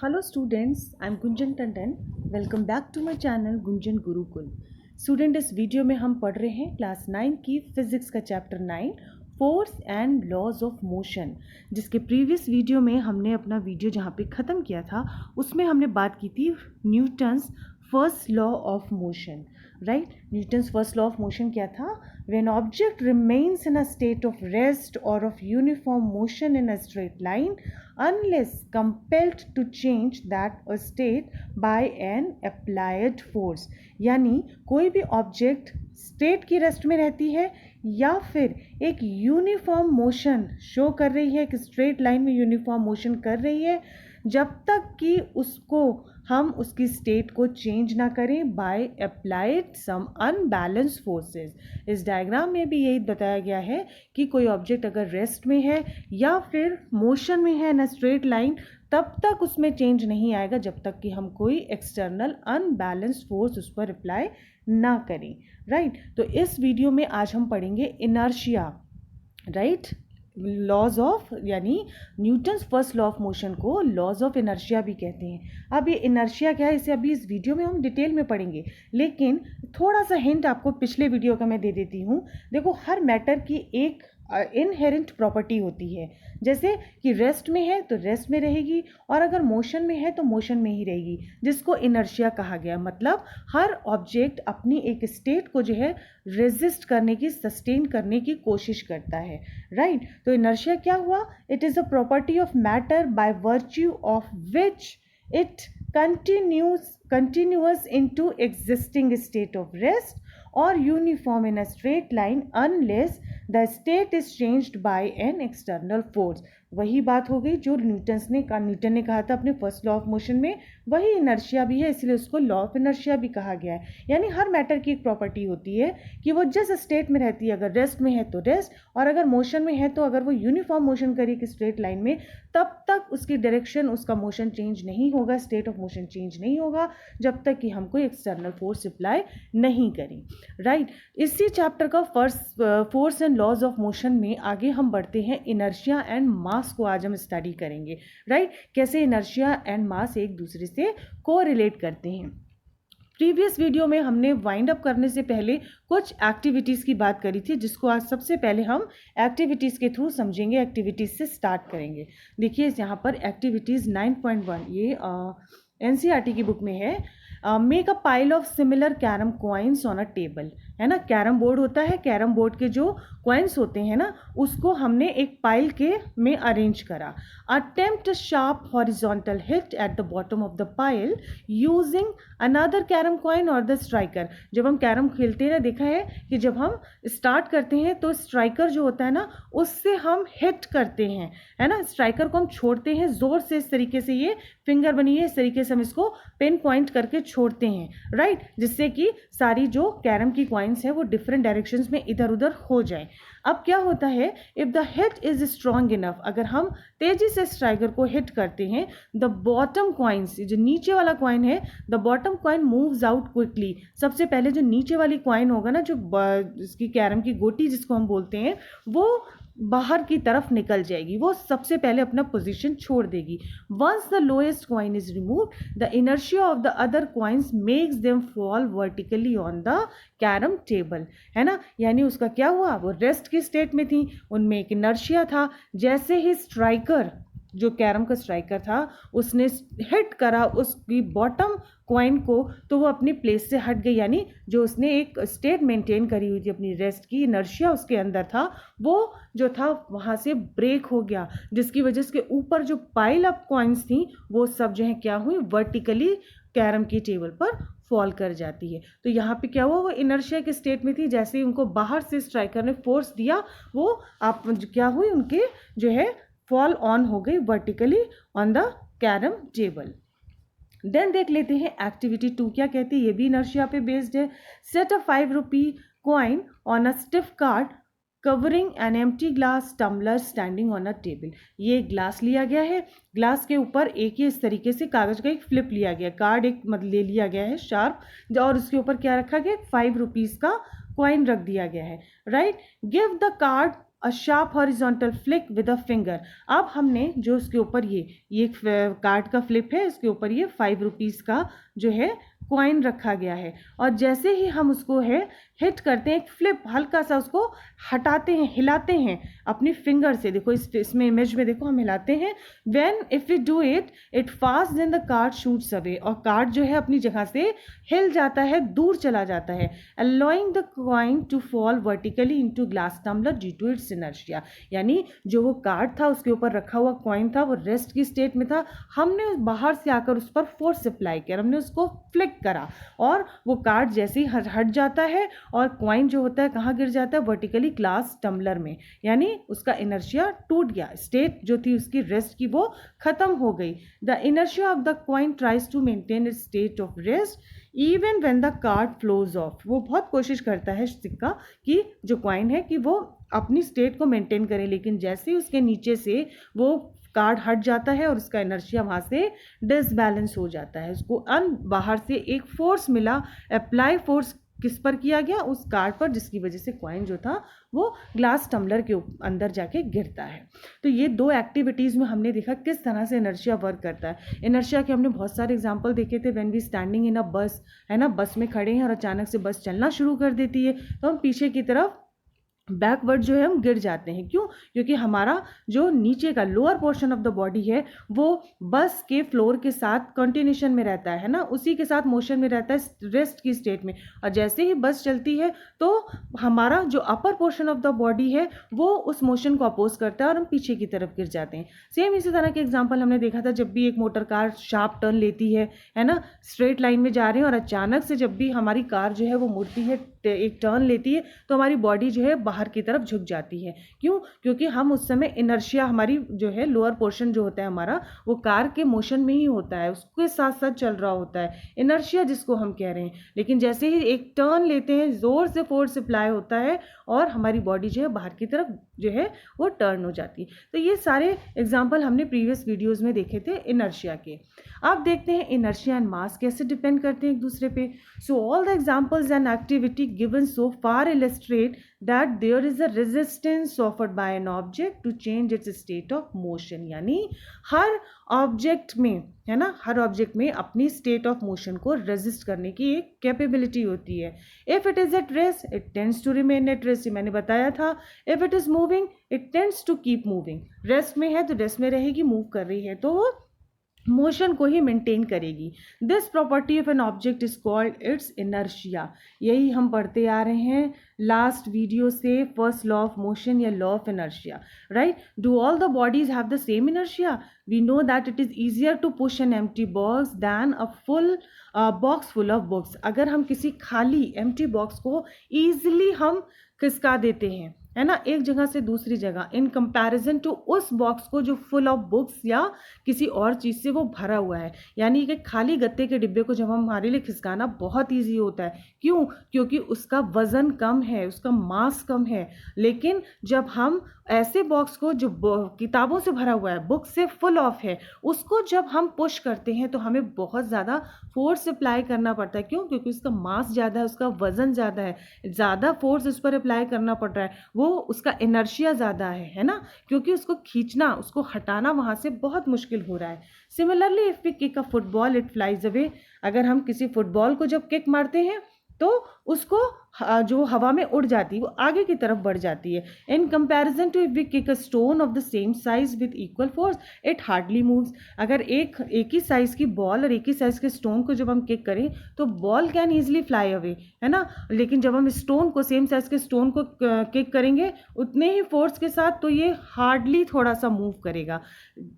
Hello students, I'm Gunjan Tandon. Welcome back to my channel Gunjan Gurukul. Student इस video में हम पढ़ रहे हैं क्लास 9 की फिजिक्स का chapter 9 force and laws of motion. जिसके प्रीवियस वीडियो में हमने अपना वीडियो जहाँ पे ख़त्म किया था उसमें हमने बात की थी Newton's first law of motion. Right, Newton's first law of motion क्या था? When object remains in a state of rest और of uniform motion in a straight line unless compelled to change that a state by an applied force। यानी कोई भी object state की rest में रहती है या फिर एक यूनिफॉर्म मोशन शो कर रही है, एक स्ट्रेट लाइन में यूनिफॉर्म मोशन कर रही है, जब तक कि उसको हम उसकी स्टेट को चेंज ना करें by applied some unbalance forces. इस डायग्राम में भी यही बताया गया है कि कोई ऑब्जेक्ट अगर रेस्ट में है या फिर मोशन में है ना स्ट्रेट लाइन, तब तक उसमें चेंज नहीं आएगा जब तक कि हम कोई एक्सटर्नल अनबैलेंस फोर्स उस पर अप्लाई ना करें। राइट, तो इस वीडियो में आज हम पढ़ेंगे इनर्शिया। राइट, लॉज ऑफ यानी Newton's first law of motion को लॉज ऑफ इनर्शिया भी कहते हैं। अब ये इनर्शिया क्या है इसे अभी इस वीडियो में हम डिटेल में पढ़ेंगे, लेकिन थोड़ा सा हिंट आपको पिछले वीडियो का मैं दे देती हूँ। देखो, हर मैटर की एक इनहेरेंट प्रॉपर्टी होती है, जैसे कि रेस्ट में है तो रेस्ट में रहेगी और अगर मोशन में है तो मोशन में ही रहेगी, जिसको इनर्शिया कहा गया। मतलब हर ऑब्जेक्ट अपनी एक स्टेट को जो है रेजिस्ट करने की, सस्टेन करने की कोशिश करता है। राइट, तो इनर्शिया क्या हुआ? It is a property of matter by virtue of which it continuous into existing state of rest or uniform in a straight line unless the state is changed by an external force। वही बात हो गई जो Newton ने कहा था अपने first law of motion में, वही इनर्शिया भी है, इसलिए उसको लॉ ऑफ इनर्शिया भी कहा गया है। यानी हर मैटर की एक प्रॉपर्टी होती है कि वो जिस स्टेट में रहती है, अगर रेस्ट में है तो रेस्ट, और अगर मोशन में है तो अगर वो यूनिफॉर्म मोशन करे कि स्ट्रेट लाइन में, तब तक उसकी डायरेक्शन, उसका मोशन चेंज नहीं होगा, स्टेट ऑफ मोशन चेंज नहीं होगा जब तक कि हम कोई एक्सटर्नल फोर्स अप्लाई नहीं करें। राइट, इसी चैप्टर का first force and laws of motion में आगे हम बढ़ते हैं। इनर्शिया एंड मास को आज हम स्टडी करेंगे। राइट, कैसे इनर्शिया एंड मास एक दूसरे से कोरिलेट करते हैं। प्रीवियस वीडियो में हमने वाइंड अप करने से पहले कुछ एक्टिविटीज़ की बात करी थी, जिसको आज सबसे पहले हम एक्टिविटीज़ के थ्रू समझेंगे, एक्टिविटीज़ से स्टार्ट करेंगे। देखिए यहाँ पर एक्टिविटीज़ 9.1 ये एनसीईआरटी की बुक में है। Make a pile of similar carrom coins on a table. है ना, कैरम बोर्ड होता है, कैरम बोर्ड के जो कॉइन्स होते हैं ना, उसको हमने एक पाइल के में अरेंज करा। Attempt sharp horizontal hit at the bottom of the pile using another carrom coin और द स्ट्राइकर। जब हम कैरम खेलते हैं ना, देखा है कि जब हम स्टार्ट करते हैं तो स्ट्राइकर जो होता है ना, उससे हम हिट करते हैं, है ना, स्ट्राइकर को हम छोड़ते हैं जोर से, इस तरीके से ये फिंगर बनी है, इस तरीके से हम इसको पिन पॉइंट करके छोड़ते हैं। राइट, जिससे कि सारी जो कैरम की कॉइन्स है वो डिफरेंट डायरेक्शंस में इधर उधर हो जाए। अब क्या होता है, if the hit is strong enough, अगर हम तेजी से स्ट्राइकर को हिट करते हैं, द बॉटम कॉइन्स, जो नीचे वाला कॉइन है, the bottom coin moves out quickly. सबसे पहले जो नीचे वाली कॉइन होगा ना, जो इसकी कैरम की गोटी जिसको हम बोलते हैं, वो बाहर की तरफ निकल जाएगी, वो सबसे पहले अपना पोजीशन छोड़ देगी। Once the lowest coin is remove, the inertia of the other coins makes them fall vertically on the carrom table. है ना, यानी उसका क्या हुआ, वो रेस्ट की स्टेट में थी, उनमें एक इनर्शिया था। जैसे ही स्ट्राइकर, जो कैरम का स्ट्राइकर था, उसने हिट करा उसकी बॉटम कॉइन को, तो वो अपनी प्लेस से हट गई, यानी जो उसने एक स्टेट मेंटेन करी हुई थी अपनी रेस्ट की, इनर्शिया उसके अंदर था, वो जो था वहाँ से ब्रेक हो गया, जिसकी वजह से ऊपर जो पाइल अप कॉइन्स थी वो सब जो है क्या हुई, वर्टिकली कैरम की टेबल पर फॉल कर जाती है। तो यहाँ पे क्या हुआ, वो इनर्शिया के स्टेट में थी, जैसे ही उनको बाहर से स्ट्राइकर ने फोर्स दिया, वो आप क्या हुई, उनके जो है फॉल ऑन हो गई vertically on the carrom table. Then देख लेते हैं एक्टिविटी 2 क्या कहती है, ये भी इनर्शिया पे बेस्ड है। Set a 5 rupee coin on a stiff card covering an empty glass tumbler standing on a table. ये ग्लास लिया गया है, ग्लास के ऊपर एक ही इस तरीके से कागज का एक फ्लिप लिया गया, कार्ड एक मतलब ले लिया गया है शार्प, और उसके ऊपर क्या रखा गया, 5 रुपीज़ का कॉइन रख दिया गया है। Right, give the card a sharp horizontal flick with a finger. अब हमने जो उसके ऊपर ये कार्ड का फ्लिप है, इसके ऊपर ये 5 रुपीज़ का जो है कॉइन रखा गया है, और जैसे ही हम उसको है हिट करते हैं, एक फ्लिप हल्का सा उसको हटाते हैं, हिलाते हैं अपनी फिंगर से। देखो इसमें इमेज में देखो हम हिलाते हैं। When if we do it it fast then the card shoots away, और कार्ड जो है अपनी जगह से हिल जाता है, दूर चला जाता है, allowing the coin to fall vertically into glass tumbler due to its inertia. यानी जो वो कार्ड था, उसके ऊपर रखा हुआ कॉइन था, वो रेस्ट की स्टेट में था, हमने बाहर से आकर उस पर फोर्स अप्लाई किया, हमने उसको फ्लिक करा, और वो कार्ड जैसे ही हट जाता है और कॉइन जो होता है कहाँ गिर जाता है, वर्टिकली ग्लास टम्बलर में। यानी उसका इनर्शिया टूट गया, स्टेट जो थी उसकी रेस्ट की वो खत्म हो गई। The inertia of the coin tries to maintain its state of rest even when the card flows off. वो बहुत कोशिश करता है सिक्का कि जो कॉइन है कि वो अपनी स्टेट को मेंटेन करे, लेकिन जैसे ही उसके नीचे से वो कार्ड हट जाता है और उसका इनर्शिया वहाँ से डिसबैलेंस हो जाता है, उसको बाहर से एक फोर्स मिला, अप्लाई फोर्स किस पर किया गया, उस कार्ड पर, जिसकी वजह से कॉइन जो था वो ग्लास टम्बलर के अंदर जाके गिरता है। तो ये दो एक्टिविटीज़ में हमने देखा किस तरह से इनर्शिया वर्क करता है। इनर्शिया के हमने बहुत सारे एग्जांपल देखे थे। व्हेन वी स्टैंडिंग इन अ बस, है ना, बस में खड़े हैं और अचानक से बस चलना शुरू कर देती है, तो हम पीछे की तरफ बैकवर्ड जो है हम गिर जाते हैं। क्यों? क्योंकि हमारा जो नीचे का lower portion of the body है वो बस के फ्लोर के साथ कंटिन्यूशन में रहता है ना, उसी के साथ मोशन में रहता है रेस्ट की स्टेट में, और जैसे ही बस चलती है तो हमारा जो upper portion of the body है वो उस मोशन को अपोज करता है और हम पीछे की तरफ गिर जाते हैं। सेम इसी तरह के एग्जाम्पल हमने देखा था, जब भी एक मोटर कार शार्प टर्न लेती है ना, स्ट्रेट लाइन में जा रहे हैं और अचानक से जब भी हमारी कार जो है वो मुड़ती है, एक टर्न लेती है, तो हमारी बॉडी जो है बाहर की तरफ झुक जाती है। क्यों? क्योंकि हम उस समय इनर्शिया, हमारी जो है लोअर पोर्शन जो होता है हमारा, वो कार के मोशन में ही होता है, उसके साथ साथ चल रहा होता है, इनर्शिया जिसको हम कह रहे हैं। लेकिन जैसे ही एक टर्न लेते हैं, जोर से फोर्स अप्लाई होता है और हमारी बॉडी जो है बाहर की तरफ जो है वो टर्न हो जाती है। तो ये सारे एग्जाम्पल हमने प्रीवियस वीडियोज में देखे थे इनर्शिया के। अब देखते हैं इनर्शिया एंड मास कैसे डिपेंड करते हैं एक दूसरे पे। So all the examples and activity given so far illustrate that there is a resistance offered by an object to change its state of motion। यानी हर ऑब्जेक्ट में, है ना, हर ऑब्जेक्ट में अपनी स्टेट ऑफ मोशन को रेजिस्ट करने की एक कैपेबिलिटी होती है। If it is at rest it tends to remain at rest, मैंने बताया था। If it is moving it tends to keep moving, rest में है तो रेस्ट में रहेगी, मूव कर रही है तो मोशन को ही मेंटेन करेगी। This property of an object is called its inertia. यही हम पढ़ते आ रहे हैं लास्ट वीडियो से, फर्स्ट लॉ ऑफ मोशन या law of inertia, right. Do all the bodies have the same inertia? We know that it is easier to push an empty box than a full box full of books. अगर हम किसी खाली empty box को easily हम खिसका देते हैं, है ना, एक जगह से दूसरी जगह, इन कंपैरिजन टू उस बॉक्स को जो फुल ऑफ बुक्स या किसी और चीज़ से वो भरा हुआ है। यानी कि खाली गत्ते के डिब्बे को जब हमारे लिए खिसकाना बहुत ईजी होता है। क्यों? क्योंकि उसका वज़न कम है, उसका मास कम है। लेकिन जब हम ऐसे बॉक्स को जो किताबों से भरा हुआ है, बुक से फुल ऑफ है, उसको जब हम पुश करते हैं तो हमें बहुत ज़्यादा फोर्स अप्लाई करना पड़ता है। क्यों? क्योंकि उसका मास ज़्यादा है, उसका वज़न ज़्यादा है, ज़्यादा फोर्स उस पर अप्लाई करना पड़ रहा है, वो उसका इनर्शिया ज़्यादा है ना, क्योंकि उसको खींचना, उसको हटाना वहाँ से बहुत मुश्किल हो रहा है। Similarly if we kick a football it flies away. अगर हम किसी फुटबॉल को जब किक मारते हैं तो उसको जो हवा में उड़ जाती है वो आगे की तरफ बढ़ जाती है। In comparison to if we kick a stone of the same size with equal force it hardly moves. अगर एक ही साइज की बॉल और एक ही साइज के स्टोन को जब हम किक करें तो ball can easily fly away, है ना, लेकिन जब हम स्टोन को, सेम साइज के स्टोन को किक करेंगे उतने ही फोर्स के साथ तो ये हार्डली थोड़ा सा मूव करेगा।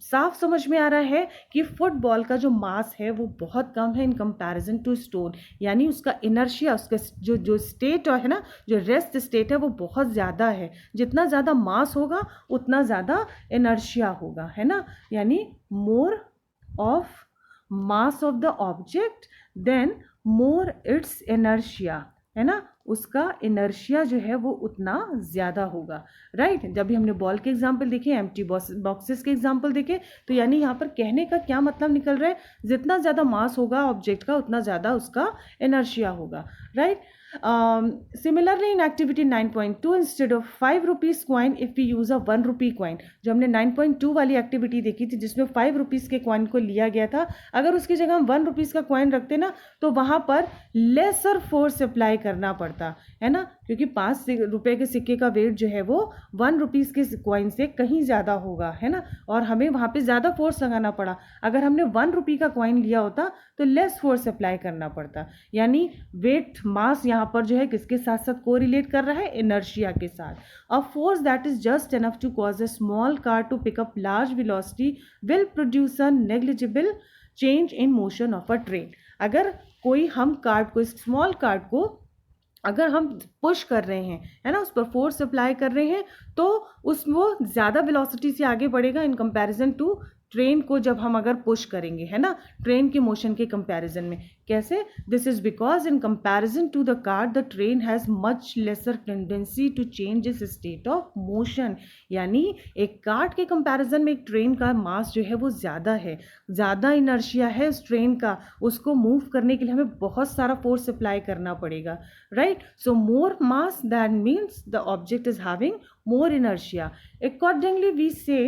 साफ समझ में आ रहा है कि फुटबॉल का जो मास है वो बहुत कम है इन कंपैरिजन टू स्टोन। यानी उसका इनर्शिया, उसका जो स्टेट है ना, जो रेस्ट स्टेट है वो बहुत ज़्यादा है। जितना ज़्यादा मास होगा उतना ज़्यादा इनर्शिया होगा, है ना। यानी more of mass of the object then more its inertia, है ना। उसका इनर्शिया जो है वो उतना ज़्यादा होगा, राइट। जब भी हमने बॉल के एग्जाम्पल देखे, एम्प्टी बॉक्सेस के एग्जाम्पल देखे, तो यानी यहाँ पर कहने का क्या मतलब निकल रहा है, जितना ज़्यादा मास होगा ऑब्जेक्ट का उतना ज़्यादा उसका इनर्शिया होगा, right. Similarly in activity 9.2, instead of 5 rupees coin, if we use a 1 rupee coin, जो हमने 9.2 वाली एक्टिविटी देखी थी जिसमें 5 रुपीज़ के कॉइन को लिया गया था, अगर उसकी जगह हम 1 रुपीज़ का कॉइन रखते ना तो वहाँ पर लेसर फोर्स अप्लाई करना पड़ता है ना, क्योंकि 5 रुपए के सिक्के का वेट जो है वो 1 रुपीज़ के कॉइन से कहीं ज़्यादा होगा, है ना, और हमें वहाँ पे ज़्यादा फोर्स लगाना पड़ा। अगर हमने 1 रुपी का कॉइन लिया होता तो लेस फोर्स अप्लाई करना पड़ता, यानी वेट मास यहाँ पर जो है किसके साथ साथ कोरिलेट कर रहा है, इनर्शिया के साथ। A force that is just enough to cause a small car to pick up large velocity will produce a negligible change in motion of a train. अगर कोई हम कार्ड को, स्मॉल कार्ड को अगर हम पुश कर रहे हैं, है ना, उस पर फोर्स अप्लाई कर रहे हैं, तो वो ज़्यादा वेलोसिटी से आगे बढ़ेगा इन कंपैरिजन टू ट्रेन को जब हम अगर पुश करेंगे, है ना, ट्रेन के मोशन के कंपैरिजन में। कैसे? This is because in comparison to the car the train has much lesser tendency to change its state of motion. यानी एक कार्ड के कंपैरिजन में एक ट्रेन का मास जो है वो ज़्यादा है, ज़्यादा इनर्शिया है उस ट्रेन का, उसको मूव करने के लिए हमें बहुत सारा फोर्स अप्लाई करना पड़ेगा, right. So more mass that means the object is having more inertia. Accordingly we say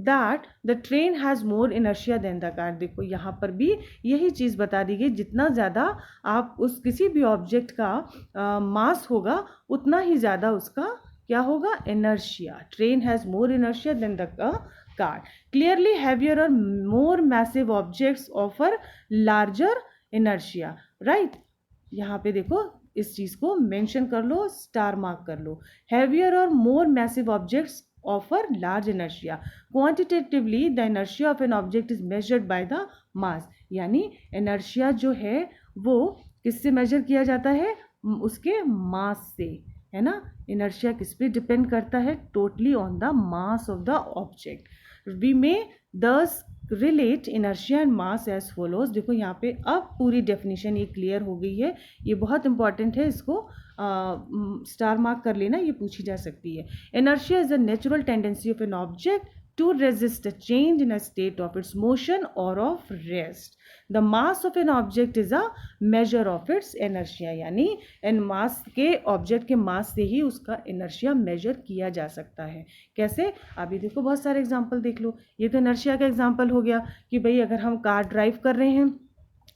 that the train has more inertia than the car. देखो यहाँ पर भी यही चीज़ बता दी गई, जितना ज़्यादा आप उस किसी भी ऑब्जेक्ट का मास होगा उतना ही ज़्यादा उसका क्या होगा, inertia. Train has more inertia than the car. Clearly heavier or more massive objects offer larger inertia, right. यहाँ पे देखो इस चीज को मेंशन कर लो, स्टार मार्क कर लो। हैवियर और more massive objects offer large inertia. Quantitatively the inertia of an object is measured by the mass. यानी इनर्शिया जो है वो किससे मेजर किया जाता है, उसके मास से, है ना। इनर्शिया किस पे डिपेंड करता है, totally on the mass of the object. We may thus relate inertia and mass as follows. देखो यहाँ पे अब पूरी डेफिनेशन ये क्लियर हो गई है, ये बहुत इंपॉर्टेंट है, इसको स्टार मार्क कर लेना, ये पूछी जा सकती है। Inertia is a natural tendency of an object to resist a change in a state of its motion or of rest. The mass of an object is a measure of its inertia. यानी इन मास के object के मास से ही उसका inertia major किया जा सकता है। कैसे? अभी देखो बहुत सारे एग्जांपल देख लो। ये तो इनर्शिया का एग्जांपल हो गया कि भाई अगर हम कार ड्राइव कर रहे हैं,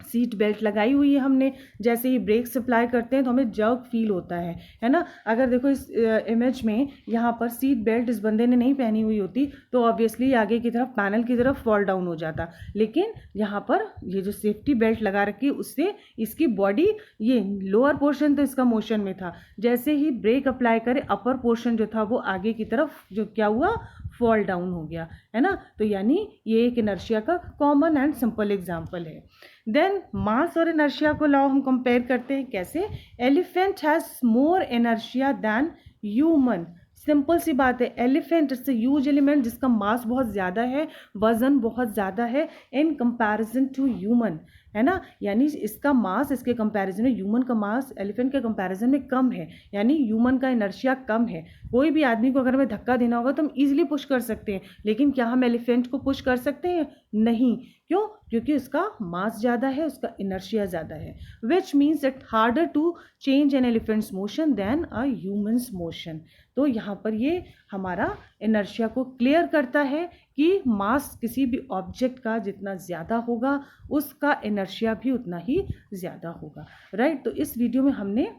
सीट बेल्ट लगाई हुई है हमने, जैसे ही ब्रेक अप्लाई करते हैं तो हमें जर्क फील होता है ना। अगर देखो इस इमेज में यहाँ पर सीट बेल्ट इस बंदे ने नहीं पहनी हुई होती तो ऑब्वियसली आगे की तरफ पैनल की तरफ फॉल डाउन हो जाता, लेकिन यहाँ पर ये जो सेफ्टी बेल्ट लगा रखी उससे इसकी बॉडी, ये लोअर पोर्शन तो इसका मोशन में था, जैसे ही ब्रेक अप्लाई करे अपर पोर्शन जो था वो आगे की तरफ जो क्या हुआ, फॉल डाउन हो गया, है ना। तो यानी ये एक इनर्शिया का कॉमन एंड सिंपल एग्जांपल है। देन मास और इनर्शिया को लॉ हम कंपेयर करते हैं। कैसे? Elephant has more inertia than human. Simple सी बात है, elephant it's a huge element जिसका मास बहुत ज़्यादा है, वजन बहुत ज़्यादा है इन कंपैरिजन टू ह्यूमन, है ना। यानी इसका मास इसके कंपैरिजन में, ह्यूमन का मास एलिफेंट के कंपैरिजन में कम है, यानी ह्यूमन का इनर्शिया कम है। कोई भी आदमी को अगर हमें धक्का देना होगा तो हम इजीली पुश कर सकते हैं, लेकिन क्या हम एलिफेंट को पुश कर सकते हैं? नहीं। क्यों? क्योंकि उसका मास ज़्यादा है, उसका इनर्शिया ज़्यादा है, which means it harder to change an elephant's motion than a human's motion. तो यहाँ पर ये हमारा इनर्शिया को क्लियर करता है कि मास किसी भी ऑब्जेक्ट का जितना ज़्यादा होगा उसका इनर्शिया भी उतना ही ज़्यादा होगा, राइट। तो इस वीडियो में हमने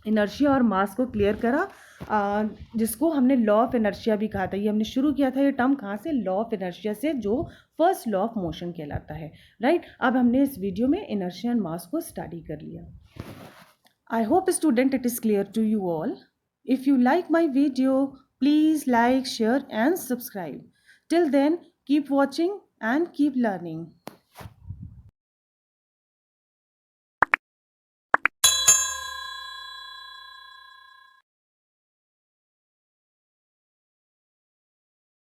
इनर्शिया और मास को क्लियर करा, जिसको हमने लॉ ऑफ इनर्शिया भी कहा था। ये हमने शुरू किया था ये टर्म कहाँ से? लॉ ऑफ इनर्शिया से, जो फर्स्ट लॉ ऑफ मोशन कहलाता है, राइट। अब हमने इस वीडियो में इनर्शिया एंड मास को स्टडी कर लिया। I hope student it is clear to you all. If you like my video please like, share and subscribe. Till then, keep watching and keep learning.